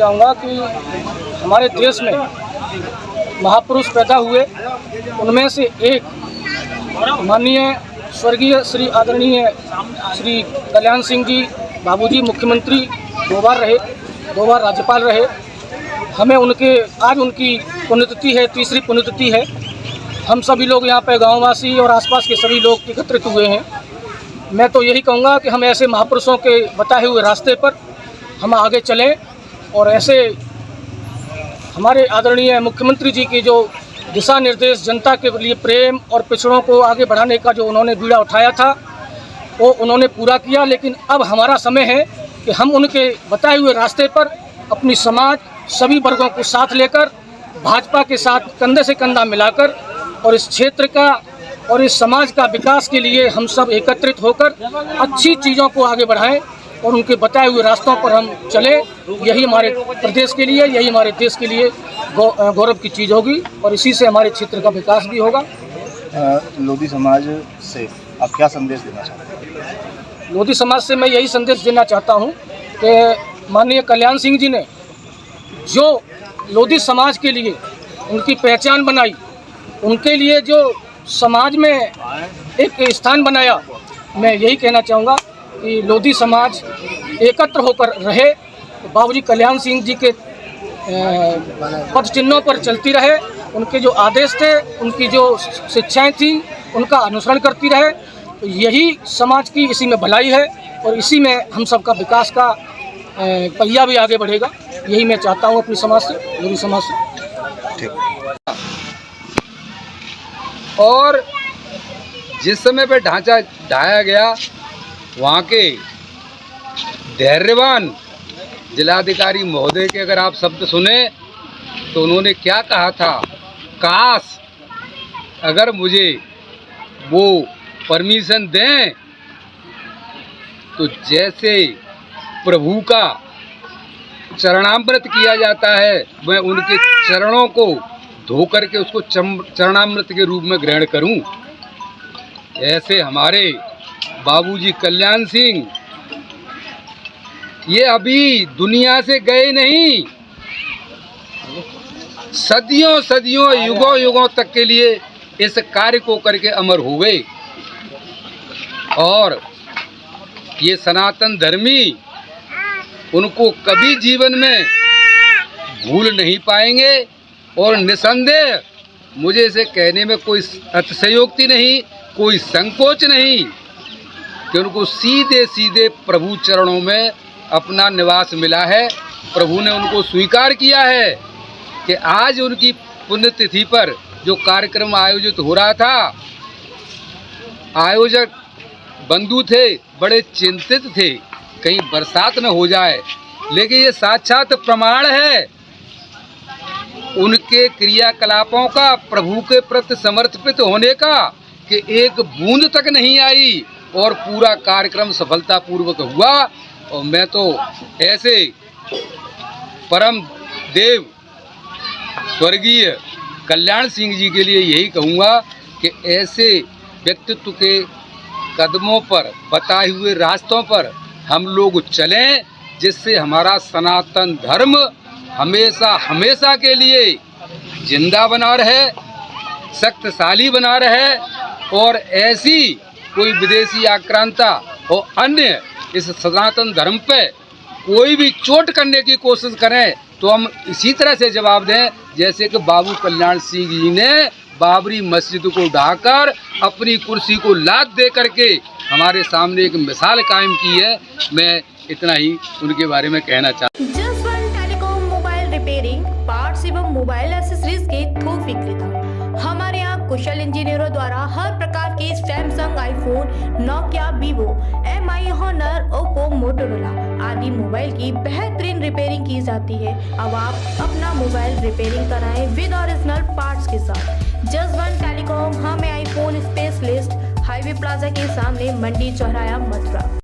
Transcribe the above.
चाहूँगा कि हमारे देश में महापुरुष पैदा हुए, उनमें से एक माननीय स्वर्गीय श्री आदरणीय श्री कल्याण सिंह जी बाबूजी मुख्यमंत्री 2 बार रहे, 2 बार राज्यपाल रहे। हमें आज उनकी पुण्यतिथि है, तीसरी पुण्यतिथि है। हम सभी लोग यहाँ पे गाँववासी और आसपास के सभी लोग एकत्रित हुए हैं। मैं तो यही कहूँगा कि हम ऐसे महापुरुषों के बताए हुए रास्ते पर हम आगे चलें और ऐसे हमारे आदरणीय मुख्यमंत्री जी की जो दिशा निर्देश जनता के लिए प्रेम और पिछड़ों को आगे बढ़ाने का जो उन्होंने बीड़ा उठाया था वो उन्होंने पूरा किया। लेकिन अब हमारा समय है कि हम उनके बताए हुए रास्ते पर अपनी समाज सभी वर्गों को साथ लेकर भाजपा के साथ कंधे से कंधा मिलाकर और इस क्षेत्र का और इस समाज का विकास के लिए हम सब एकत्रित होकर अच्छी चीज़ों को आगे बढ़ाएं और उनके बताए हुए रास्तों पर हम चले। यही हमारे प्रदेश के लिए, यही हमारे देश के लिए गौरव की चीज़ होगी और इसी से हमारे क्षेत्र का विकास भी होगा। लोधी समाज से आप क्या संदेश देना चाहते हैं? लोधी समाज से मैं यही संदेश देना चाहता हूं कि माननीय कल्याण सिंह जी ने जो लोधी समाज के लिए उनकी पहचान बनाई, उनके लिए जो समाज में एक स्थान बनाया, मैं यही कहना चाहूँगा कि लोधी समाज एकत्र होकर रहे, तो बाबूजी कल्याण सिंह जी के पद चिन्हों पर चलती रहे, उनके जो आदेश थे, उनकी जो शिक्षाएं थी, उनका अनुसरण करती रहे। तो यही समाज की इसी में भलाई है और इसी में हम सबका विकास का पहिया भी आगे बढ़ेगा। यही मैं चाहता हूँ अपनी समाज से, लोधी समाज से। ठीक। और जिस समय पे ढांचा ढाया गया, वहाँ के धैर्यवान जिलाधिकारी महोदय के अगर आप शब्द सुने तो उन्होंने क्या कहा था, काश अगर मुझे वो परमिशन दें तो जैसे प्रभु का चरणामृत किया जाता है मैं उनके चरणों को धो करके उसको चरणामृत के रूप में ग्रहण करूं। ऐसे हमारे बाबूजी कल्याण सिंह ये अभी दुनिया से गए नहीं, सदियों सदियों युगों युगों तक के लिए इस कार्य को करके अमर हो गए। और ये सनातन धर्मी उनको कभी जीवन में भूल नहीं पाएंगे। और निसंदेह मुझे इसे कहने में कोई अतिशयोक्ति नहीं, कोई संकोच नहीं कि उनको सीधे सीधे प्रभु चरणों में अपना निवास मिला है। प्रभु ने उनको स्वीकार किया है कि आज उनकी पुण्यतिथि पर जो कार्यक्रम आयोजित हो रहा था, आयोजक बंधु थे, बड़े चिंतित थे कहीं बरसात न हो जाए, लेकिन ये साक्षात प्रमाण है उनके क्रियाकलापों का, प्रभु के प्रति समर्पित होने का, कि एक बूंद तक नहीं आई और पूरा कार्यक्रम सफलतापूर्वक हुआ। और मैं तो ऐसे परम देव स्वर्गीय कल्याण सिंह जी के लिए यही कहूँगा कि ऐसे व्यक्तित्व के कदमों पर, बताए हुए रास्तों पर हम लोग चलें, जिससे हमारा सनातन धर्म हमेशा हमेशा के लिए जिंदा बना रहे, शक्तिशाली बना रहे और ऐसी कोई विदेशी आक्रांता और अन्य इस सनातन धर्म पे कोई भी चोट करने की कोशिश करें तो हम इसी तरह से जवाब दें जैसे कि बाबू कल्याण सिंह जी ने बाबरी मस्जिद को ढाकर अपनी कुर्सी को लात दे करके हमारे सामने एक मिसाल कायम की है। मैं इतना ही उनके बारे में कहना चाहता हूँ। Jaswant telecom mobile repairing, parts एवं मोबाइल एक्सेसरीज के थोक विक्रेता। हमारे यहाँ कुशल इंजीनियरों द्वारा हर प्रकार के Samsung, iPhone, Nokia, Vivo, MI, Honor, Oppo, Motorola आदि मोबाइल की बेहतरीन रिपेयरिंग की जाती है। अब आप अपना मोबाइल रिपेयरिंग कराएं विद ओरिजिनल पार्ट्स के साथ। जसवंत टेलीकॉम, हमें आईफोन स्पेशलिस्ट, हाईवे प्लाजा के सामने, मंडी चौराहा, मथुरा।